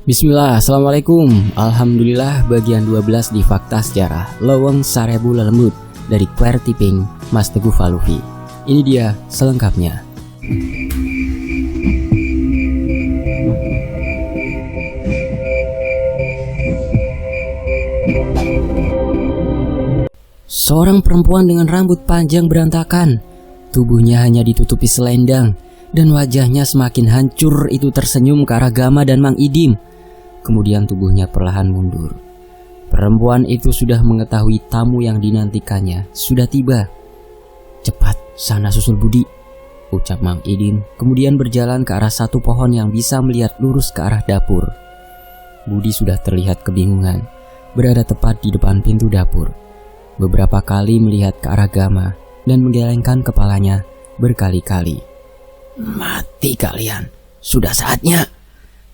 Bismillah, Assalamualaikum. Alhamdulillah, bagian 12 di Fakta Sejarah Leweng Sarebu Lelembut dari QWERTY Pink Mas Teguh Falufi. Ini dia selengkapnya. Seorang perempuan dengan rambut panjang berantakan, tubuhnya hanya ditutupi selendang, dan wajahnya semakin hancur itu tersenyum ke arah Gama dan Mang Idim. Kemudian tubuhnya perlahan mundur. Perempuan itu sudah mengetahui tamu yang dinantikannya sudah tiba. "Cepat, sana susul Budi," ucap Mang Idim, kemudian berjalan ke arah satu pohon yang bisa melihat lurus ke arah dapur. Budi sudah terlihat kebingungan, berada tepat di depan pintu dapur. Beberapa kali melihat ke arah Gama dan menggelengkan kepalanya berkali-kali. "Mati kalian, sudah saatnya!"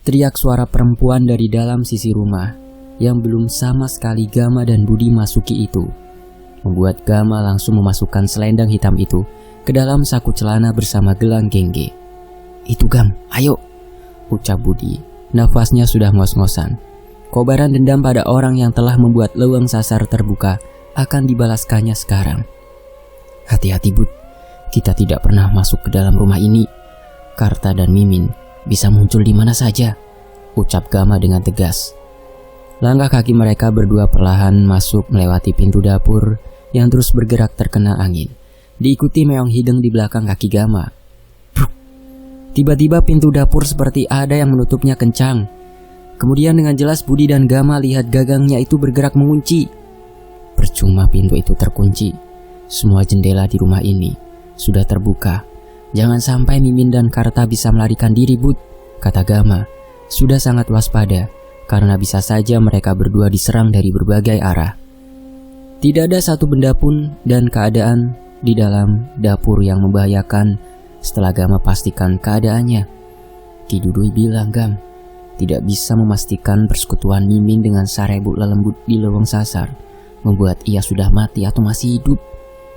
teriak suara perempuan dari dalam sisi rumah yang belum sama sekali Gama dan Budi masuki itu. Membuat Gama langsung memasukkan selendang hitam itu ke dalam saku celana bersama gelang gengge. "Itu Gam, ayo," ucap Budi. Nafasnya sudah ngos-ngosan. Kobaran dendam pada orang yang telah membuat leweng sasar terbuka akan dibalaskannya sekarang. "Hati-hati Bud, kita tidak pernah masuk ke dalam rumah ini. Karta dan Mimin bisa muncul di mana saja," ucap Gama dengan tegas. Langkah kaki mereka berdua perlahan masuk melewati pintu dapur yang terus bergerak terkena angin, diikuti meong hidung di belakang kaki Gama. Bruk. Tiba-tiba pintu dapur seperti ada yang menutupnya kencang. Kemudian dengan jelas Budi dan Gama lihat gagangnya itu bergerak mengunci. Percuma pintu itu terkunci. Semua jendela di rumah ini sudah terbuka. "Jangan sampai Mimin dan Karta bisa melarikan diri, Bud," kata Gama. Sudah sangat waspada, karena bisa saja mereka berdua diserang dari berbagai arah. Tidak ada satu benda pun dan keadaan di dalam dapur yang membahayakan setelah Gama pastikan keadaannya. Ki Dudui bilang, "Gam, tidak bisa memastikan persekutuan Mimin dengan Sarebu Lelembut di Leweng Sasar membuat ia sudah mati atau masih hidup,"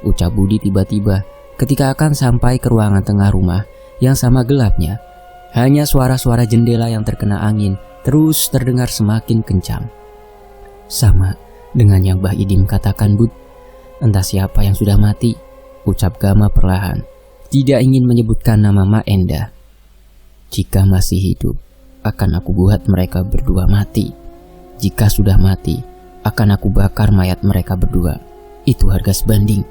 ucap Budi tiba-tiba ketika akan sampai ke ruangan tengah rumah yang sama gelapnya. Hanya suara-suara jendela yang terkena angin terus terdengar semakin kencang. "Sama dengan yang Mbah Idim katakan, Bud. Entah siapa yang sudah mati," ucap Gama perlahan, tidak ingin menyebutkan nama Ma Enda. "Jika masih hidup, akan aku buat mereka berdua mati. Jika sudah mati, akan aku bakar mayat mereka berdua. Itu harga sebanding,"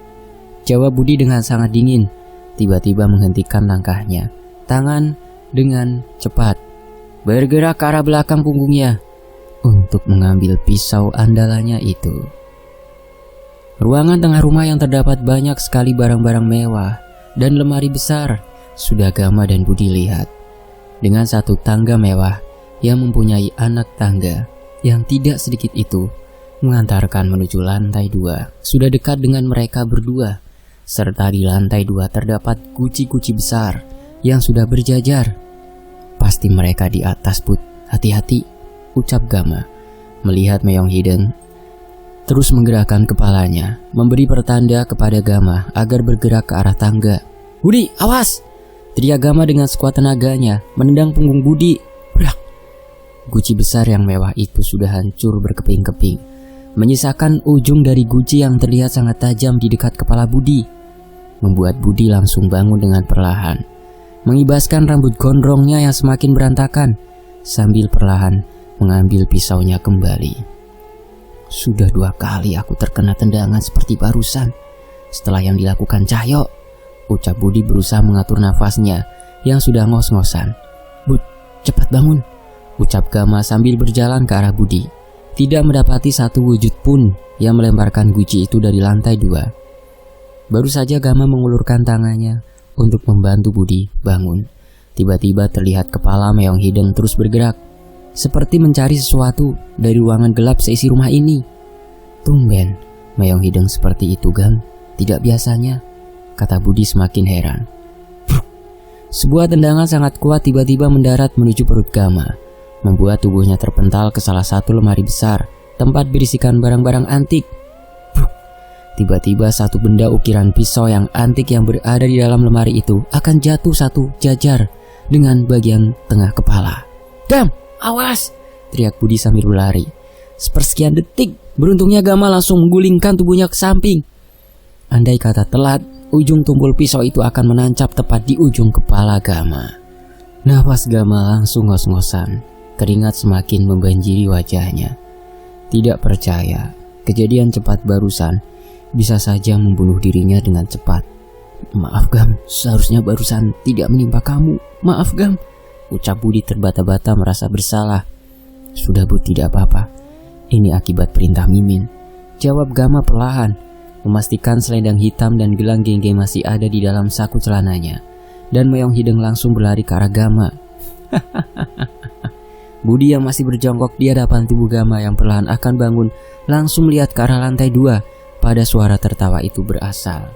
jawab Budi dengan sangat dingin. Tiba-tiba menghentikan langkahnya. Tangan dengan cepat bergerak ke arah belakang punggungnya untuk mengambil pisau andalannya itu. Ruangan tengah rumah yang terdapat banyak sekali barang-barang mewah dan lemari besar sudah Gama dan Budi lihat. Dengan satu tangga mewah yang mempunyai anak tangga yang tidak sedikit itu mengantarkan menuju lantai 2. Sudah dekat dengan mereka berdua. Serta di lantai 2 terdapat guci-guci besar yang sudah berjajar. "Pasti mereka di atas, Bud. Hati-hati," ucap Gama. Melihat Meong Hideng terus menggerakkan kepalanya, memberi pertanda kepada Gama agar bergerak ke arah tangga. "Budi, awas!" teriak Gama dengan sekuat tenaganya, menendang punggung Budi. Blak! Guci besar yang mewah itu sudah hancur berkeping-keping, menyisakan ujung dari guci yang terlihat sangat tajam di dekat kepala Budi, membuat Budi langsung bangun dengan perlahan, mengibaskan rambut gondrongnya yang semakin berantakan, sambil perlahan mengambil pisaunya kembali. "Sudah 2 kali aku terkena tendangan seperti barusan setelah yang dilakukan Cahyo," ucap Budi berusaha mengatur nafasnya yang sudah ngos-ngosan. "Bud, cepat bangun," ucap Gama sambil berjalan ke arah Budi. Tidak mendapati satu wujud pun yang melemparkan guci itu dari lantai 2. Baru saja Gama mengulurkan tangannya untuk membantu Budi bangun. Tiba-tiba terlihat kepala Meong Hideng terus bergerak, seperti mencari sesuatu dari ruangan gelap seisi rumah ini. "Tumben Meong Hideng seperti itu, Gam. Tidak biasanya," kata Budi semakin heran. Bruk. Sebuah tendangan sangat kuat tiba-tiba mendarat menuju perut Gama, membuat tubuhnya terpental ke salah satu lemari besar tempat berisikan barang-barang antik. Tiba-tiba satu benda ukiran pisau yang antik yang berada di dalam lemari itu akan jatuh satu jajar dengan bagian tengah kepala. "Gam, awas!" teriak Budi sambil berlari. Sepersekian detik, beruntungnya Gama langsung menggulingkan tubuhnya ke samping. Andai kata telat, ujung tumpul pisau itu akan menancap tepat di ujung kepala Gama. Nafas Gama langsung ngos-ngosan, keringat semakin membanjiri wajahnya. Tidak percaya, kejadian cepat barusan bisa saja membunuh dirinya dengan cepat. Maaf Gam, seharusnya barusan tidak menimpa kamu. Maaf Gam, ucap Budi terbata-bata merasa bersalah. Sudah Bu, tidak apa-apa. Ini akibat perintah Mimin, jawab Gama perlahan, memastikan selendang hitam dan gelang gengge masih ada di dalam saku celananya. Dan Meong Hideng langsung berlari ke arah Gama. Budi yang masih berjongkok di hadapan tubuh Gama yang perlahan akan bangun langsung melihat ke arah lantai 2 pada suara tertawa itu berasal.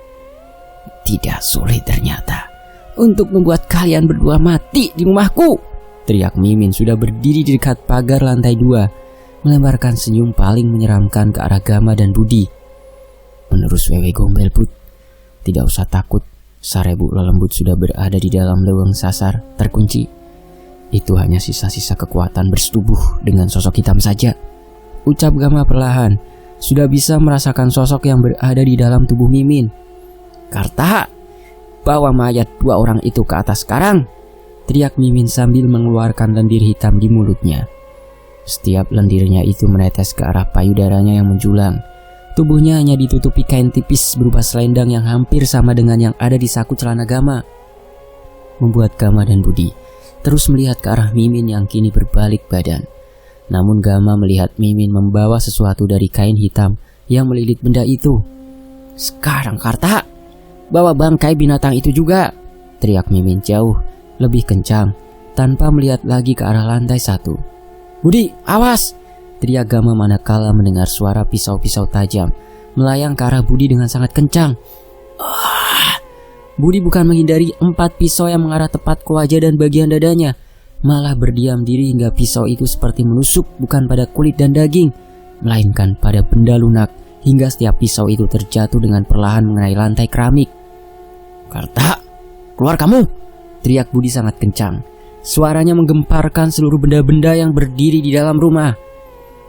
Tidak sulit ternyata untuk membuat kalian berdua mati di rumahku, teriak Mimin sudah berdiri di dekat pagar lantai 2, melemparkan senyum paling menyeramkan ke arah Gama dan Budi. Menerus Wewe Gombel Put, tidak usah takut, Sarebu Lelembut sudah berada di dalam leweng sasar terkunci. Itu hanya sisa-sisa kekuatan bersetubuh dengan sosok hitam saja, ucap Gama perlahan, sudah bisa merasakan sosok yang berada di dalam tubuh Mimin. Karta, bawa mayat 2 orang itu ke atas sekarang, teriak Mimin sambil mengeluarkan lendir hitam di mulutnya. Setiap lendirnya itu menetes ke arah payudaranya yang menjulang. Tubuhnya hanya ditutupi kain tipis berupa selendang yang hampir sama dengan yang ada di saku celana Gama. Membuat Gama dan Budi terus melihat ke arah Mimin yang kini berbalik badan. Namun Gama melihat Mimin membawa sesuatu dari kain hitam yang melilit benda itu. Sekarang Karta, bawa bangkai binatang itu juga, teriak Mimin jauh lebih kencang tanpa melihat lagi ke arah lantai 1. Budi, awas, teriak Gama manakala mendengar suara pisau-pisau tajam melayang ke arah Budi dengan sangat kencang. Budi bukan menghindari 4 pisau yang mengarah tepat ke wajah dan bagian dadanya, malah berdiam diri hingga pisau itu seperti menusuk bukan pada kulit dan daging, melainkan pada benda lunak hingga setiap pisau itu terjatuh dengan perlahan mengenai lantai keramik. Karta, keluar kamu, teriak Budi sangat kencang. Suaranya menggemparkan seluruh benda-benda yang berdiri di dalam rumah.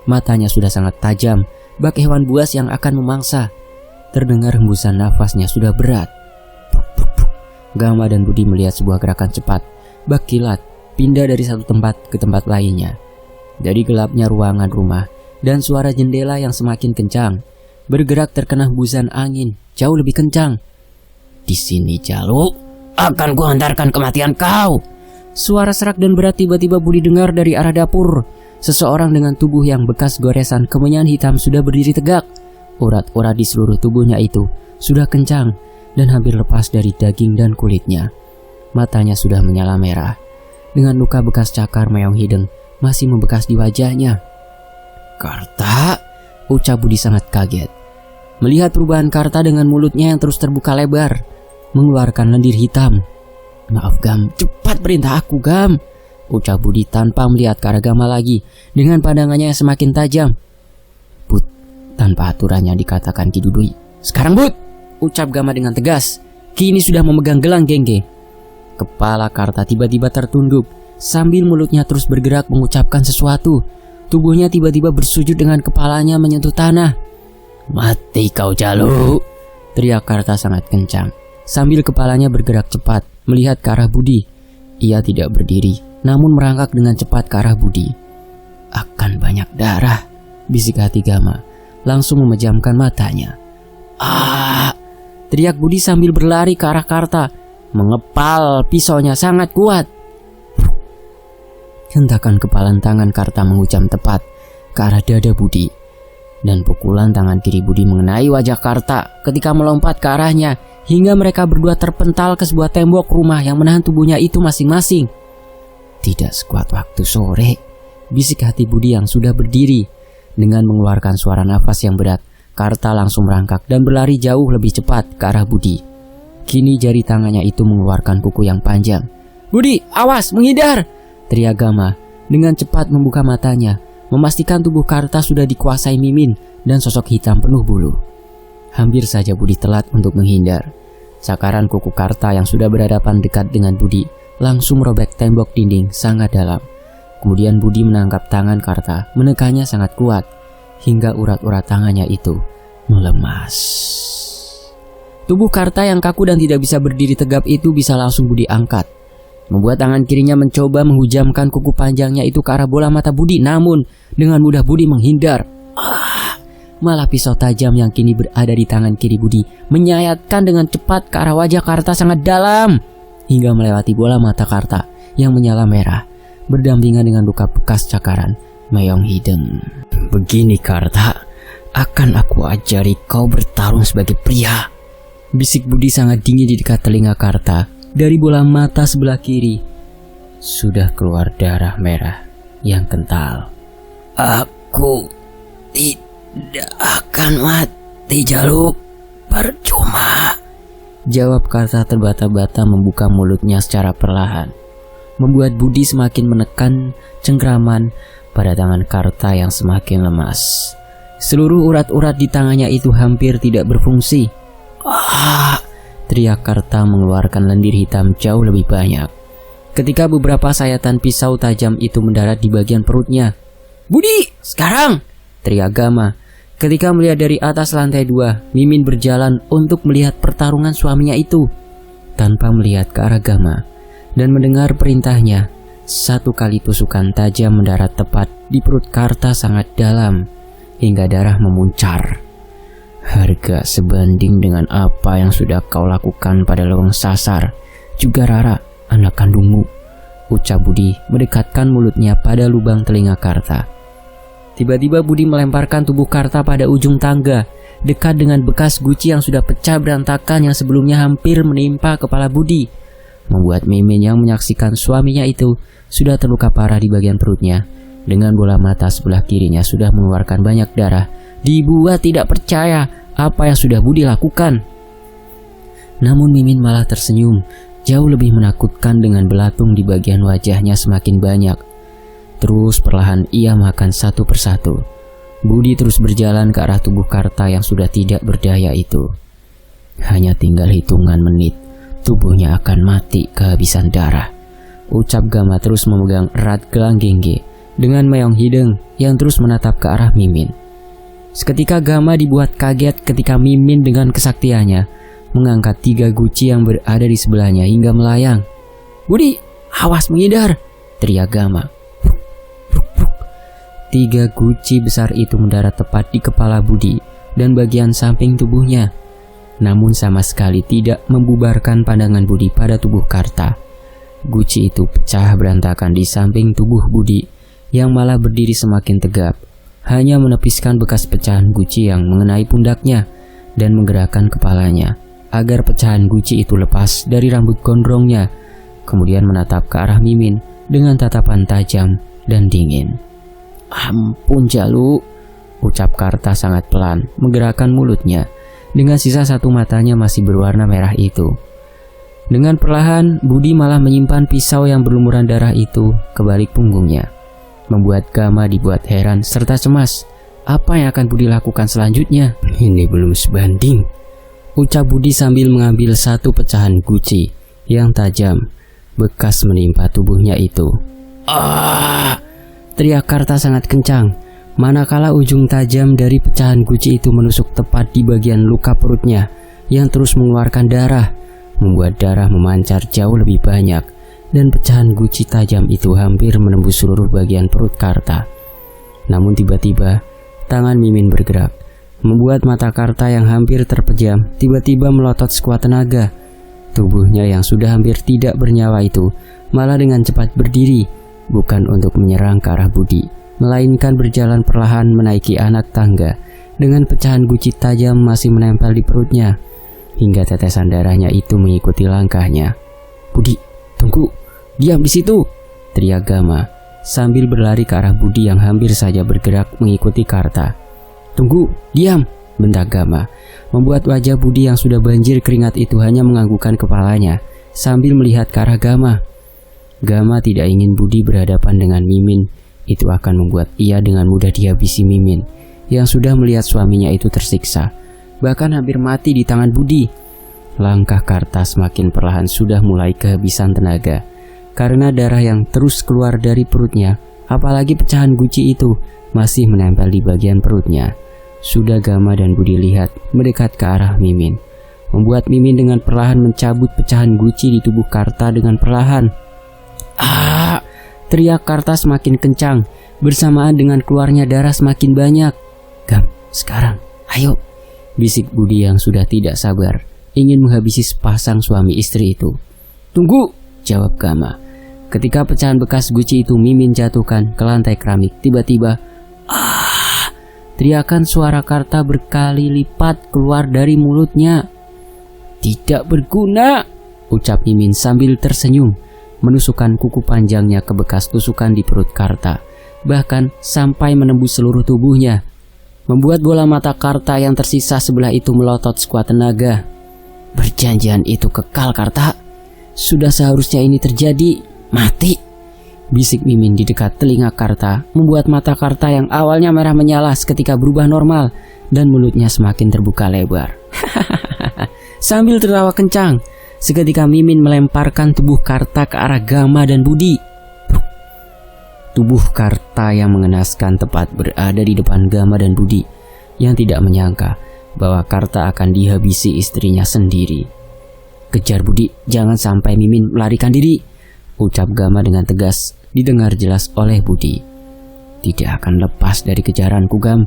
Matanya sudah sangat tajam, bak hewan buas yang akan memangsa. Terdengar hembusan nafasnya sudah berat. Gama dan Budi melihat sebuah gerakan cepat, bak kilat, pindah dari satu tempat ke tempat lainnya. Dari gelapnya ruangan rumah dan suara jendela yang semakin kencang, bergerak terkena hembusan angin jauh lebih kencang. Di sini Jaluk, akan kuhantarkan kematian kau. Suara serak dan berat tiba-tiba Budi dengar dari arah dapur. Seseorang dengan tubuh yang bekas goresan kemenyan hitam sudah berdiri tegak. Urat-urat di seluruh tubuhnya itu sudah kencang dan hampir lepas dari daging dan kulitnya. Matanya sudah menyala merah. Dengan luka bekas cakar Meong Hideng masih membekas di wajahnya. Karta, ucap Budi sangat kaget melihat perubahan Karta dengan mulutnya yang terus terbuka lebar, mengeluarkan lendir hitam. Maaf Gam, cepat perintah aku Gam, ucap Budi tanpa melihat ke arah Gama lagi dengan pandangannya yang semakin tajam. But, tanpa aturannya dikatakan Ki Dudui. Sekarang But, ucap Gama dengan tegas, kini sudah memegang gelang gengge. Kepala Karta tiba-tiba tertunduk sambil mulutnya terus bergerak mengucapkan sesuatu. Tubuhnya tiba-tiba bersujud dengan kepalanya menyentuh tanah. Mati kau Jaluk, teriak Karta sangat kencang sambil kepalanya bergerak cepat melihat ke arah Budi. Ia tidak berdiri, namun merangkak dengan cepat ke arah Budi. Akan banyak darah, bisik hati Gama, langsung memejamkan matanya. Teriak Budi sambil berlari ke arah Karta, mengepal pisaunya sangat kuat. Hentakan kepalan tangan Karta mengucam tepat ke arah dada Budi, dan pukulan tangan kiri Budi mengenai wajah Karta ketika melompat ke arahnya hingga mereka berdua terpental ke sebuah tembok rumah yang menahan tubuhnya itu masing-masing. Tidak sekuat waktu sore, bisik hati Budi yang sudah berdiri. Dengan mengeluarkan suara nafas yang berat, Karta langsung merangkak dan berlari jauh lebih cepat ke arah Budi. Kini jari tangannya itu mengeluarkan kuku yang panjang. Budi, awas, menghindar, teriak Gama dengan cepat membuka matanya, memastikan tubuh Karta sudah dikuasai Mimin dan sosok hitam penuh bulu. Hampir saja Budi telat untuk menghindar. Cakaran kuku Karta yang sudah berhadapan dekat dengan Budi langsung merobek tembok dinding sangat dalam. Kemudian Budi menangkap tangan Karta, menekannya sangat kuat, hingga urat-urat tangannya itu melemas. Tubuh Karta yang kaku dan tidak bisa berdiri tegap itu bisa langsung Budi angkat, membuat tangan kirinya mencoba menghujamkan kuku panjangnya itu ke arah bola mata Budi. Namun dengan mudah Budi menghindar. Malah pisau tajam yang kini berada di tangan kiri Budi menyayatkan dengan cepat ke arah wajah Karta sangat dalam, hingga melewati bola mata Karta yang menyala merah, berdampingan dengan luka bekas cakaran Meong Hideng. "Begini Karta, akan aku ajari kau bertarung sebagai pria," bisik Budi sangat dingin di dekat telinga Karta. Dari bola mata sebelah kiri sudah keluar darah merah yang kental. "Aku tidak akan mati, Jaluk. Percuma," jawab Karta terbata-bata membuka mulutnya secara perlahan, membuat Budi semakin menekan cengkraman pada tangan Karta yang semakin lemas. Seluruh urat-urat di tangannya itu hampir tidak berfungsi. Teriak Karta mengeluarkan lendir hitam jauh lebih banyak ketika beberapa sayatan pisau tajam itu mendarat di bagian perutnya. "Budi, sekarang!" teriak Gama ketika melihat dari atas lantai 2 Mimin berjalan untuk melihat pertarungan suaminya itu. Tanpa melihat ke arah Gama dan mendengar perintahnya, satu kali tusukan tajam mendarat tepat di perut Karta sangat dalam hingga darah memuncar. "Harga sebanding dengan apa yang sudah kau lakukan pada Leweng Sasar, juga Rara, anak kandungmu," ucap Budi mendekatkan mulutnya pada lubang telinga Karta. Tiba-tiba Budi melemparkan tubuh Karta pada ujung tangga, dekat dengan bekas guci yang sudah pecah berantakan yang sebelumnya hampir menimpa kepala Budi, membuat Mimin yang menyaksikan suaminya itu sudah terluka parah di bagian perutnya. Dengan bola mata sebelah kirinya sudah mengeluarkan banyak darah, dibuat tidak percaya apa yang sudah Budi lakukan. Namun Mimin malah tersenyum, jauh lebih menakutkan dengan belatung di bagian wajahnya semakin banyak. Terus perlahan ia makan satu persatu. Budi terus berjalan ke arah tubuh Karta yang sudah tidak berdaya itu. Hanya tinggal hitungan menit, tubuhnya akan mati kehabisan darah, ucap Gama terus memegang erat gelang gengge dengan Meong Hideng yang terus menatap ke arah Mimin. Seketika Gama dibuat kaget ketika Mimin dengan kesaktiannya mengangkat 3 guci yang berada di sebelahnya hingga melayang. "Budi, awas menghindar!" teriak Gama. 3 guci besar itu mendarat tepat di kepala Budi dan bagian samping tubuhnya, namun sama sekali tidak membubarkan pandangan Budi pada tubuh Karta. Guci itu pecah berantakan di samping tubuh Budi yang malah berdiri semakin tegap, hanya menepiskan bekas pecahan guci yang mengenai pundaknya dan menggerakkan kepalanya agar pecahan guci itu lepas dari rambut gondrongnya, kemudian menatap ke arah Mimin dengan tatapan tajam dan dingin. "Ampun Jaluk," ucap Karta sangat pelan menggerakkan mulutnya dengan sisa satu matanya masih berwarna merah itu. Dengan perlahan Budi malah menyimpan pisau yang berlumuran darah itu ke balik punggungnya, membuat Gama dibuat heran serta cemas. Apa yang akan Budi lakukan selanjutnya? "Ini belum sebanding," ucap Budi sambil mengambil satu pecahan guci yang tajam bekas menimpa tubuhnya itu. Teriak Karta sangat kencang, manakala ujung tajam dari pecahan guci itu menusuk tepat di bagian luka perutnya yang terus mengeluarkan darah, membuat darah memancar jauh lebih banyak, dan pecahan guci tajam itu hampir menembus seluruh bagian perut Karta. Namun tiba-tiba tangan Mimin bergerak, membuat mata Karta yang hampir terpejam tiba-tiba melotot sekuat tenaga. Tubuhnya yang sudah hampir tidak bernyawa itu malah dengan cepat berdiri, bukan untuk menyerang ke arah Budi, melainkan berjalan perlahan menaiki anak tangga dengan pecahan guci tajam masih menempel di perutnya, hingga tetesan darahnya itu mengikuti langkahnya. "Budi, tunggu, diam di situ!" teriak Gama sambil berlari ke arah Budi yang hampir saja bergerak mengikuti Karta. "Tunggu, diam!" bentak Gama, membuat wajah Budi yang sudah banjir keringat itu hanya menganggukkan kepalanya sambil melihat ke arah Gama. Gama tidak ingin Budi berhadapan dengan Mimin, itu akan membuat ia dengan mudah dihabisi Mimin yang sudah melihat suaminya itu tersiksa, bahkan hampir mati di tangan Budi. Langkah Karta semakin perlahan sudah mulai kehabisan tenaga karena darah yang terus keluar dari perutnya apalagi pecahan guci itu masih menempel di bagian perutnya. Sudah Gama dan Budi lihat mendekat ke arah Mimin, membuat Mimin dengan perlahan mencabut pecahan guci di tubuh Karta dengan perlahan. "Ah!" teriak Karta semakin kencang, bersamaan dengan keluarnya darah semakin banyak. "Gam, sekarang, ayo!" bisik Budi yang sudah tidak sabar, ingin menghabisi sepasang suami istri itu. "Tunggu!" jawab Gama. Ketika pecahan bekas guci itu Mimin jatuhkan ke lantai keramik, tiba-tiba teriakan suara Karta berkali lipat keluar dari mulutnya. "Tidak berguna!" ucap Mimin sambil tersenyum, menusukkan kuku panjangnya ke bekas tusukan di perut Karta, bahkan sampai menembus seluruh tubuhnya, membuat bola mata Karta yang tersisa sebelah itu melotot sekuat tenaga. "Perjanjian itu kekal, Karta. Sudah seharusnya ini terjadi. Mati!" bisik Mimin di dekat telinga Karta, membuat mata Karta yang awalnya merah menyala seketika berubah normal dan mulutnya semakin terbuka lebar. Sambil tertawa kencang, seketika Mimin melemparkan tubuh Karta ke arah Gama dan Budi. Tubuh Karta yang mengenaskan tepat berada di depan Gama dan Budi, yang tidak menyangka bahwa Karta akan dihabisi istrinya sendiri. "Kejar Budi, jangan sampai Mimin melarikan diri," ucap Gama dengan tegas, didengar jelas oleh Budi. "Tidak akan lepas dari kejaranku, Gam,"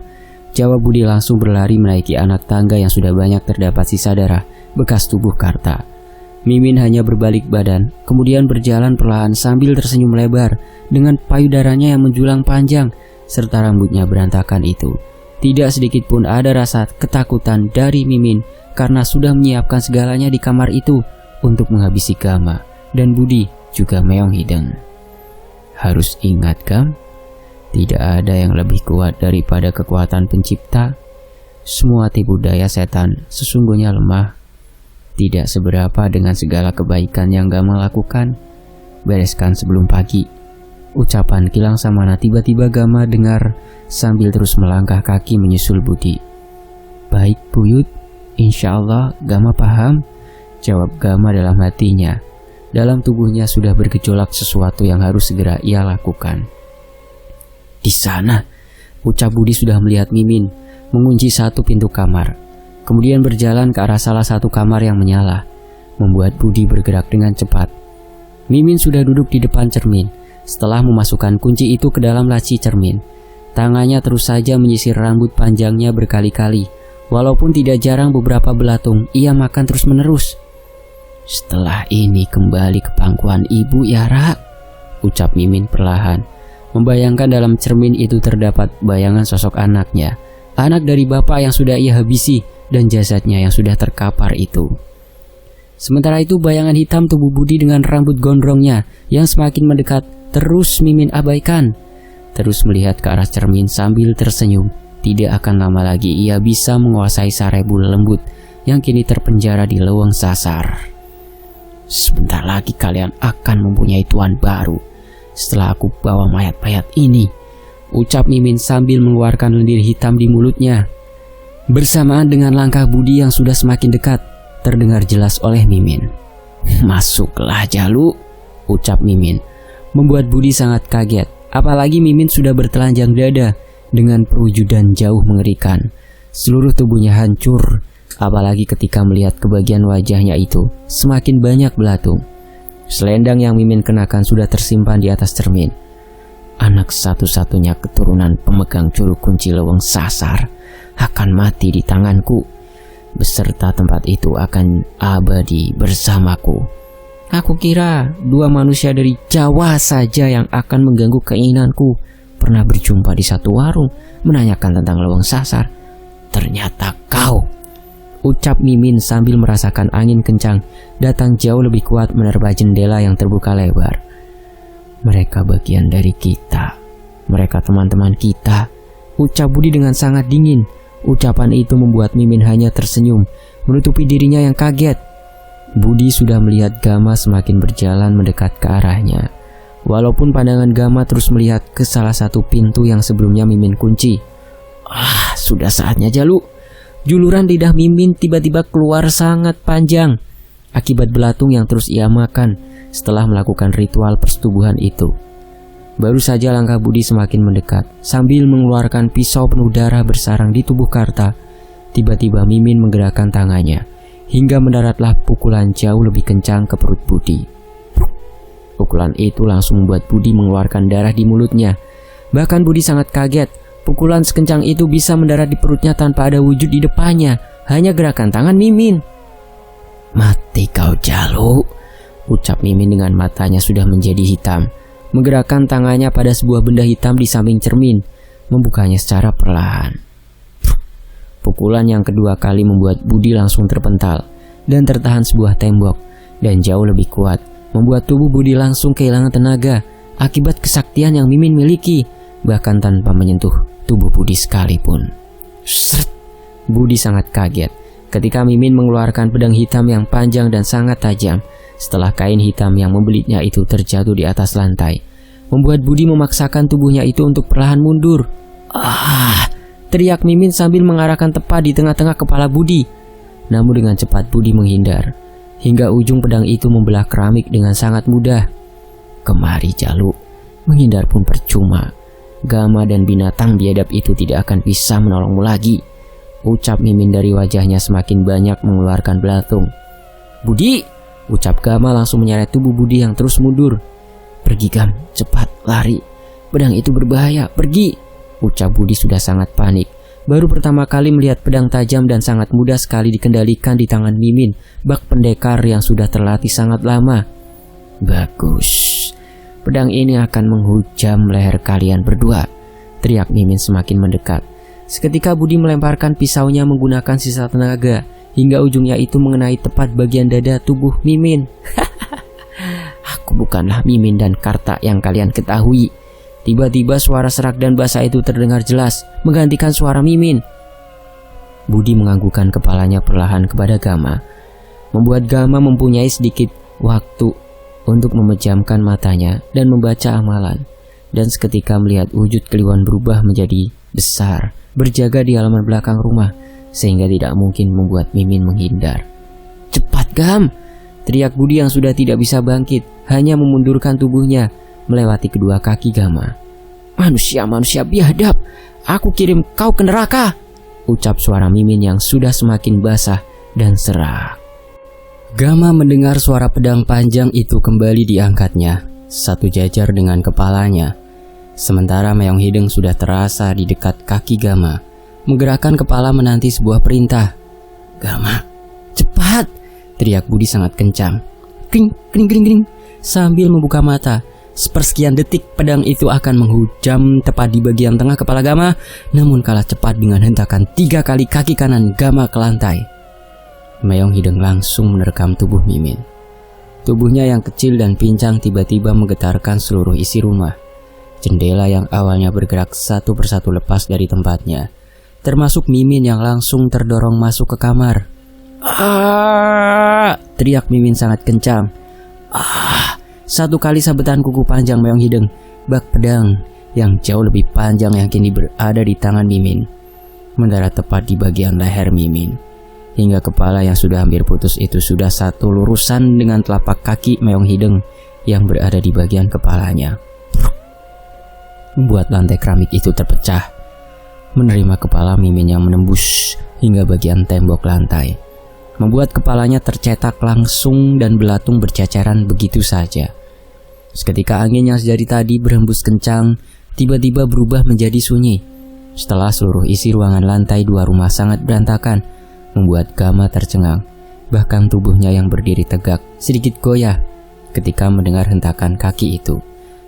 jawab Budi langsung berlari menaiki anak tangga yang sudah banyak terdapat sisa darah bekas tubuh Karta. Mimin hanya berbalik badan, kemudian berjalan perlahan sambil tersenyum lebar dengan payudaranya yang menjulang panjang serta rambutnya berantakan itu. Tidak sedikit pun ada rasa ketakutan dari Mimin karena sudah menyiapkan segalanya di kamar itu untuk menghabisi Gama dan Budi juga Meong Hideng. Harus ingat, Gam, tidak ada yang lebih kuat daripada kekuatan pencipta. Semua tipu daya setan sesungguhnya lemah, tidak seberapa dengan segala kebaikan yang Gama lakukan. Bereskan sebelum pagi, ucapan Kilang Samana tiba-tiba Gama dengar sambil terus melangkah kaki menyusul Budi. "Baik Buyut, insya Allah Gama paham," jawab Gama dalam hatinya. Dalam tubuhnya sudah bergejolak sesuatu yang harus segera ia lakukan. "Di sana," ucap Budi sudah melihat Mimin mengunci satu pintu kamar, kemudian berjalan ke arah salah satu kamar yang menyala, membuat Budi bergerak dengan cepat. Mimin sudah duduk di depan cermin. Setelah memasukkan kunci itu ke dalam laci cermin, tangannya terus saja menyisir rambut panjangnya berkali-kali. Walaupun tidak jarang beberapa belatung, ia makan terus-menerus. "Setelah ini kembali ke pangkuan ibu ya, Ra," ucap Mimin perlahan, membayangkan dalam cermin itu terdapat bayangan sosok anaknya, anak dari bapak yang sudah ia habisi dan jasadnya yang sudah terkapar itu. Sementara itu bayangan hitam tubuh Budi dengan rambut gondrongnya yang semakin mendekat terus Mimin abaikan. Terus melihat ke arah cermin sambil tersenyum. Tidak akan lama lagi ia bisa menguasai Sarebul lembut yang kini terpenjara di leweng sasar. "Sebentar lagi kalian akan mempunyai tuan baru setelah aku bawa mayat-mayat ini," ucap Mimin sambil mengeluarkan lendir hitam di mulutnya. Bersamaan dengan langkah Budi yang sudah semakin dekat, terdengar jelas oleh Mimin. "Masuklah Jalu," ucap Mimin, membuat Budi sangat kaget. Apalagi Mimin sudah bertelanjang dada dengan perwujudan jauh mengerikan. Seluruh tubuhnya hancur, apalagi ketika melihat ke bagian wajahnya itu semakin banyak belatung. Selendang yang Mimin kenakan sudah tersimpan di atas cermin. Anak satu-satunya keturunan pemegang juru kunci leweng sasar akan mati di tanganku, beserta tempat itu akan abadi bersamaku. Aku kira dua manusia dari Jawa saja yang akan mengganggu keinginanku pernah berjumpa di satu warung menanyakan tentang leweng sasar. Ternyata kau, ucap Mimin sambil merasakan angin kencang datang jauh lebih kuat menerpa jendela yang terbuka lebar. Mereka bagian dari kita, mereka teman-teman kita, ucap Budi dengan sangat dingin. Ucapan itu membuat Mimin hanya tersenyum, menutupi dirinya yang kaget. Budi sudah melihat Gama semakin berjalan mendekat ke arahnya. Walaupun pandangan Gama terus melihat ke salah satu pintu yang sebelumnya Mimin kunci. Sudah saatnya Jalu. Juluran lidah Mimin tiba-tiba keluar sangat panjang akibat belatung yang terus ia makan setelah melakukan ritual persetubuhan itu. Baru saja langkah Budi semakin mendekat, sambil mengeluarkan pisau penuh darah bersarang di tubuh Karta, tiba-tiba Mimin menggerakkan tangannya, hingga mendaratlah pukulan jauh lebih kencang ke perut Budi. Pukulan itu langsung membuat Budi mengeluarkan darah di mulutnya. Bahkan Budi sangat kaget, pukulan sekencang itu bisa mendarat di perutnya tanpa ada wujud di depannya, hanya gerakan tangan Mimin. "Mati kau, Jalu," ucap Mimin dengan matanya sudah menjadi hitam. Menggerakkan tangannya pada sebuah benda hitam di samping cermin, membukanya secara perlahan. Pukulan yang kedua kali membuat Budi langsung terpental dan tertahan sebuah tembok, dan jauh lebih kuat, membuat tubuh Budi langsung kehilangan tenaga akibat kesaktian yang Mimin miliki, bahkan tanpa menyentuh tubuh Budi sekalipun. Sret! Budi sangat kaget ketika Mimin mengeluarkan pedang hitam yang panjang dan sangat tajam. Setelah kain hitam yang membelitnya itu terjatuh di atas lantai, membuat Budi memaksakan tubuhnya itu untuk perlahan mundur. "Ah!" teriak Mimin sambil mengarahkan tepat di tengah-tengah kepala Budi. Namun dengan cepat Budi menghindar, hingga ujung pedang itu membelah keramik dengan sangat mudah. "Kemari, Jalu, menghindar pun percuma. Gama dan binatang biadab itu tidak akan bisa menolongmu lagi," ucap Mimin dari wajahnya semakin banyak mengeluarkan belatung. "Budi!" ucap Gama langsung menyeret tubuh Budi yang terus mundur. "Pergi, Gam, cepat, lari. Pedang itu berbahaya, pergi," ucap Budi sudah sangat panik. Baru pertama kali melihat pedang tajam dan sangat mudah sekali dikendalikan di tangan Mimin, bak pendekar yang sudah terlatih sangat lama. "Bagus, pedang ini akan menghujam leher kalian berdua," teriak Mimin semakin mendekat. Seketika Budi melemparkan pisaunya menggunakan sisa tenaga, hingga ujungnya itu mengenai tepat bagian dada tubuh Mimin. "Aku bukanlah Mimin dan Karta yang kalian ketahui." Tiba-tiba suara serak dan basah itu terdengar jelas, menggantikan suara Mimin. Budi menganggukkan kepalanya perlahan kepada Gama, membuat Gama mempunyai sedikit waktu untuk memejamkan matanya dan membaca amalan. Dan seketika melihat wujud Kliwon berubah menjadi besar, berjaga di halaman belakang rumah, sehingga tidak mungkin membuat Mimin menghindar. "Cepat, Gam!" teriak Budi yang sudah tidak bisa bangkit, hanya memundurkan tubuhnya melewati kedua kaki Gama. Manusia biadab, aku kirim kau ke neraka," ucap suara Mimin yang sudah semakin basah dan serak. Gama mendengar suara pedang panjang itu kembali diangkatnya, satu jajar dengan kepalanya. Sementara Meong Hideng sudah terasa di dekat kaki Gama, menggerakkan kepala menanti sebuah perintah. "Gama, cepat!" teriak Budi sangat kencang. Kring, kring, kring, kring. Sambil membuka mata, sepersekian detik pedang itu akan menghujam tepat di bagian tengah kepala Gama, namun kalah cepat dengan hentakan 3 kali kaki kanan Gama ke lantai. Meong Hideng langsung menerkam tubuh Mimin. Tubuhnya yang kecil dan pincang tiba-tiba menggetarkan seluruh isi rumah. Jendela yang awalnya bergerak satu persatu lepas dari tempatnya, termasuk Mimin yang langsung terdorong masuk ke kamar. "Ah!" teriak Mimin sangat kencang. "Ah!" Satu kali sabetan kuku panjang Meong Hideng, bak pedang yang jauh lebih panjang yang kini berada di tangan Mimin, mendarat tepat di bagian leher Mimin, hingga kepala yang sudah hampir putus itu sudah satu lurusan dengan telapak kaki Meong Hideng yang berada di bagian kepalanya. Membuat lantai keramik itu terpecah, menerima kepala Mimin yang menembus hingga bagian tembok lantai, membuat kepalanya tercetak langsung dan belatung berceceran begitu saja. Seketika angin yang dari tadi berhembus kencang tiba-tiba berubah menjadi sunyi. Setelah seluruh isi ruangan lantai 2 rumah sangat berantakan, membuat Gama tercengang. Bahkan tubuhnya yang berdiri tegak sedikit goyah ketika mendengar hentakan kaki itu.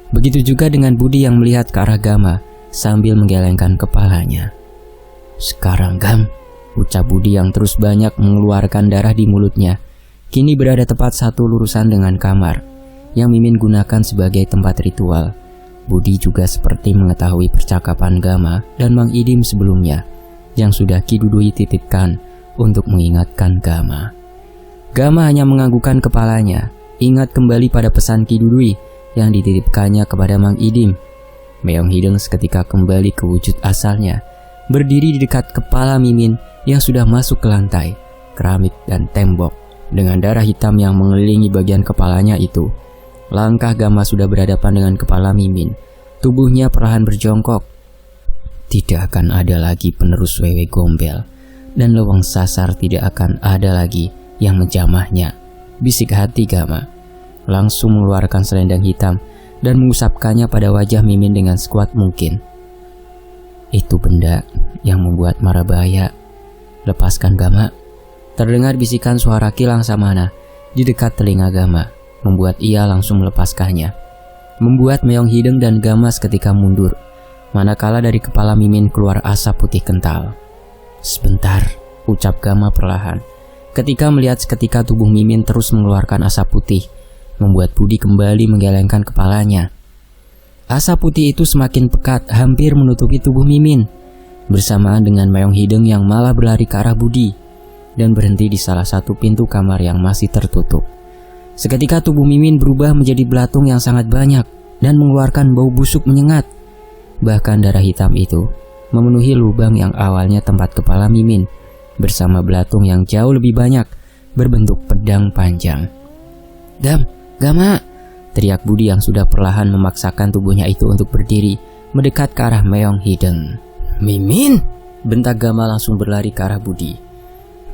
Begitu juga dengan Budi yang melihat ke arah Gama sambil menggelengkan kepalanya. "Sekarang, Gam," ucap Budi yang terus banyak mengeluarkan darah di mulutnya, kini berada tepat satu lurusan dengan kamar yang Mimin gunakan sebagai tempat ritual. Budi juga seperti mengetahui percakapan Gama dan Mang Idim sebelumnya yang sudah Ki Dudui titipkan untuk mengingatkan Gama. Gama hanya menganggukkan kepalanya, ingat kembali pada pesan Ki Dudui yang dititipkannya kepada Mang Idim. Meong Hideng seketika kembali ke wujud asalnya, berdiri di dekat kepala Mimin yang sudah masuk ke lantai, keramik dan tembok. Dengan darah hitam yang mengelilingi bagian kepalanya itu, langkah Gama sudah berhadapan dengan kepala Mimin, Tubuhnya perlahan berjongkok. Tidak akan ada lagi penerus wewe gombel, dan Leweng Sasar tidak akan ada lagi yang menjamahnya, bisik hati Gama. Langsung mengeluarkan selendang hitam dan mengusapkannya pada wajah Mimin dengan sekuat mungkin. Itu benda yang membuat mara bahaya. Lepaskan Gama. Terdengar bisikan suara Kilang Samana di dekat telinga Gama, membuat ia langsung melepaskannya. Membuat Meong Hideng dan Gama seketika mundur, manakala dari kepala Mimin keluar asap putih kental. Sebentar, ucap Gama perlahan. Ketika melihat seketika tubuh Mimin terus mengeluarkan asap putih, membuat Budi kembali menggelengkan kepalanya. Asap putih itu semakin pekat, hampir menutupi tubuh Mimin, bersamaan dengan Meong Hideng yang malah berlari ke arah Budi dan berhenti di salah satu pintu kamar yang masih tertutup. Seketika tubuh Mimin berubah menjadi belatung yang sangat banyak dan mengeluarkan bau busuk menyengat. Bahkan darah hitam itu memenuhi lubang yang awalnya tempat kepala Mimin, bersama belatung yang jauh lebih banyak berbentuk pedang panjang. Gama, teriak Budi yang sudah perlahan memaksakan tubuhnya itu untuk berdiri, mendekat ke arah Meong Hideng. Mimin, bentak Gama langsung berlari ke arah Budi.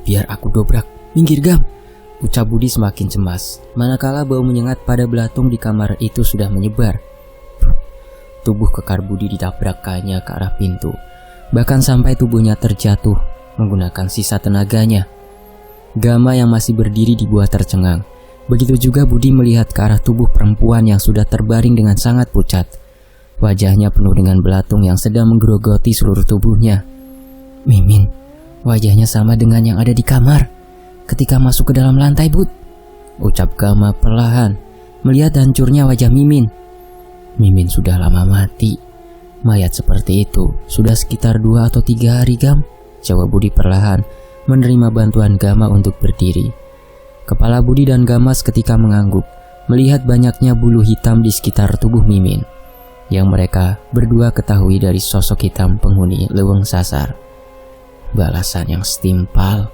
Biar aku dobrak, minggir Gam, ucap Budi semakin cemas, manakala bau menyengat pada belatung di kamar itu sudah menyebar. Tubuh kekar Budi ditabrakannya ke arah pintu, bahkan sampai tubuhnya terjatuh menggunakan sisa tenaganya. Gama yang masih berdiri dibuat tercengang. Begitu juga Budi melihat ke arah tubuh perempuan yang sudah terbaring dengan sangat pucat. Wajahnya penuh dengan belatung yang sedang menggerogoti seluruh tubuhnya. Mimin, wajahnya sama dengan yang ada di kamar ketika masuk ke dalam lantai, Bud, ucap Gama perlahan, melihat hancurnya wajah Mimin. Mimin sudah lama mati. Mayat seperti itu sudah sekitar 2 atau 3 hari, Gam, jawab Budi perlahan, menerima bantuan Gama untuk berdiri. Kepala Budi dan Gama seketika mengangguk, melihat banyaknya bulu hitam di sekitar tubuh Mimin, yang mereka berdua ketahui dari sosok hitam penghuni Leweng Sasar. Balasan yang setimpal,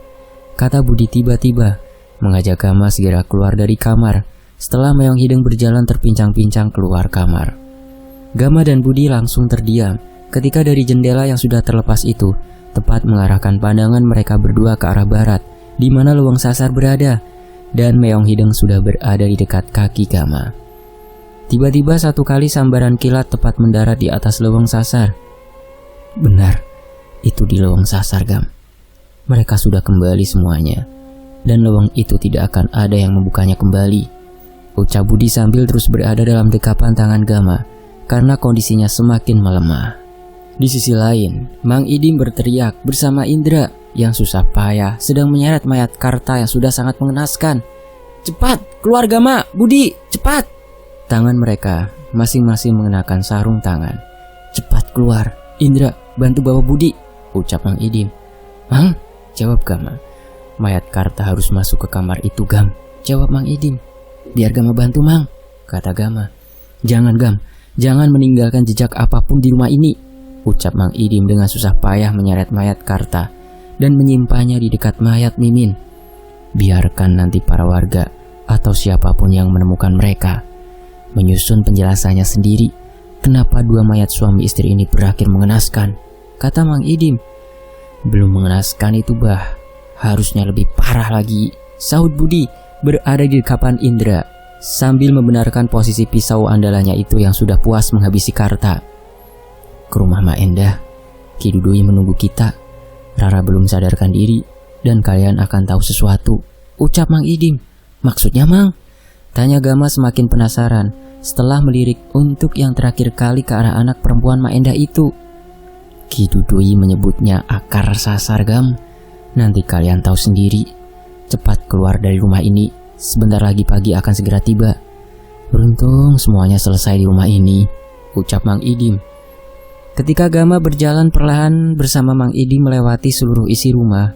kata Budi tiba-tiba, mengajak Gama segera keluar dari kamar, setelah Meong Hideng berjalan terpincang-pincang keluar kamar. Gama dan Budi langsung terdiam ketika dari jendela yang sudah terlepas itu, tepat mengarahkan pandangan mereka berdua ke arah barat, di mana Leweng Sasar berada, dan Meong Hideng sudah berada di dekat kaki Gama. Tiba-tiba satu kali sambaran kilat tepat mendarat di atas Leweng Sasar. Benar, itu di Leweng Sasar, Gam. Mereka sudah kembali semuanya, dan leweng itu tidak akan ada yang membukanya kembali, ucap Budi sambil terus berada dalam dekapan tangan Gama karena kondisinya semakin melemah. Di sisi lain, Mang Idim berteriak bersama Indra yang susah payah sedang menyeret mayat Karta yang sudah sangat mengenaskan. Cepat, keluar Gama, Budi, cepat! Tangan mereka masing-masing mengenakan sarung tangan. Cepat keluar, Indra, bantu bawa Budi, ucap Mang Idim. Mang, jawab Gama. Mayat Karta harus masuk ke kamar itu, Gam, jawab Mang Idim. Biar Gama bantu, Mang, kata Gama. Jangan, Gam, jangan meninggalkan jejak apapun di rumah ini, ucap Mang Idim dengan susah payah menyeret mayat Karta dan menyimpannya di dekat mayat Mimin. Biarkan nanti para warga atau siapapun yang menemukan mereka menyusun penjelasannya sendiri kenapa 2 mayat suami istri ini berakhir mengenaskan, kata Mang Idim. Belum mengenaskan itu, Bah, harusnya lebih parah lagi, sahut Budi berada di dekapan Indra sambil membenarkan posisi pisau andalannya itu yang sudah puas menghabisi Karta. Ke rumah Mak Endah, Ki Dudui menunggu kita. Rara belum sadarkan diri dan kalian akan tahu sesuatu, ucap Mang Idim. Maksudnya, Mang? Tanya Gama semakin penasaran setelah melirik untuk yang terakhir kali ke arah anak perempuan Mak Endah itu. Ki Dudui menyebutnya akar sasar, Gam. Nanti kalian tahu sendiri. Cepat keluar dari rumah ini, sebentar lagi pagi akan segera tiba. Beruntung semuanya selesai di rumah ini, ucap Mang Idim. Ketika Gama berjalan perlahan bersama Mang Idim melewati seluruh isi rumah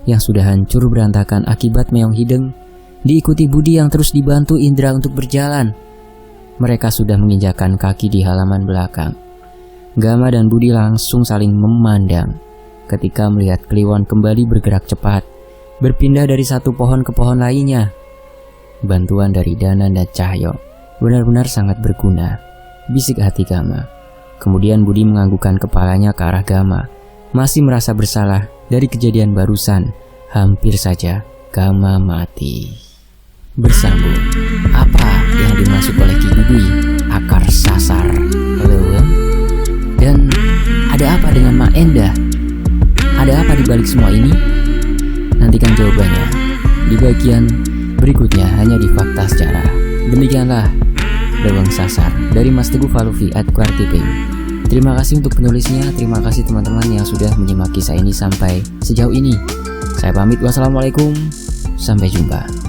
yang sudah hancur berantakan akibat Meong Hideng, diikuti Budi yang terus dibantu Indra untuk berjalan. Mereka sudah menginjakkan kaki di halaman belakang. Gama dan Budi langsung saling memandang ketika melihat Kliwon kembali bergerak cepat, berpindah dari satu pohon ke pohon lainnya. Bantuan dari Danan dan Cahyo benar-benar sangat berguna, bisik hati Gama. Kemudian Budi menganggukkan kepalanya ke arah Gama. Masih merasa bersalah dari kejadian barusan. Hampir saja Gama mati. Bersambung. Apa yang dimaksud oleh Ki Dudui? Akar sasar leuweung? Dan ada apa dengan Mak Endah? Ada apa di balik semua ini? Nantikan jawabannya di bagian berikutnya hanya di Fakta Sejarah. Demikianlah Leuweung Sasar dari Mas Teguh Faluvi @Quartiping. Terima kasih untuk penulisnya, terima kasih teman-teman yang sudah menyimak kisah ini sampai sejauh ini. Saya pamit, wassalamualaikum, sampai jumpa.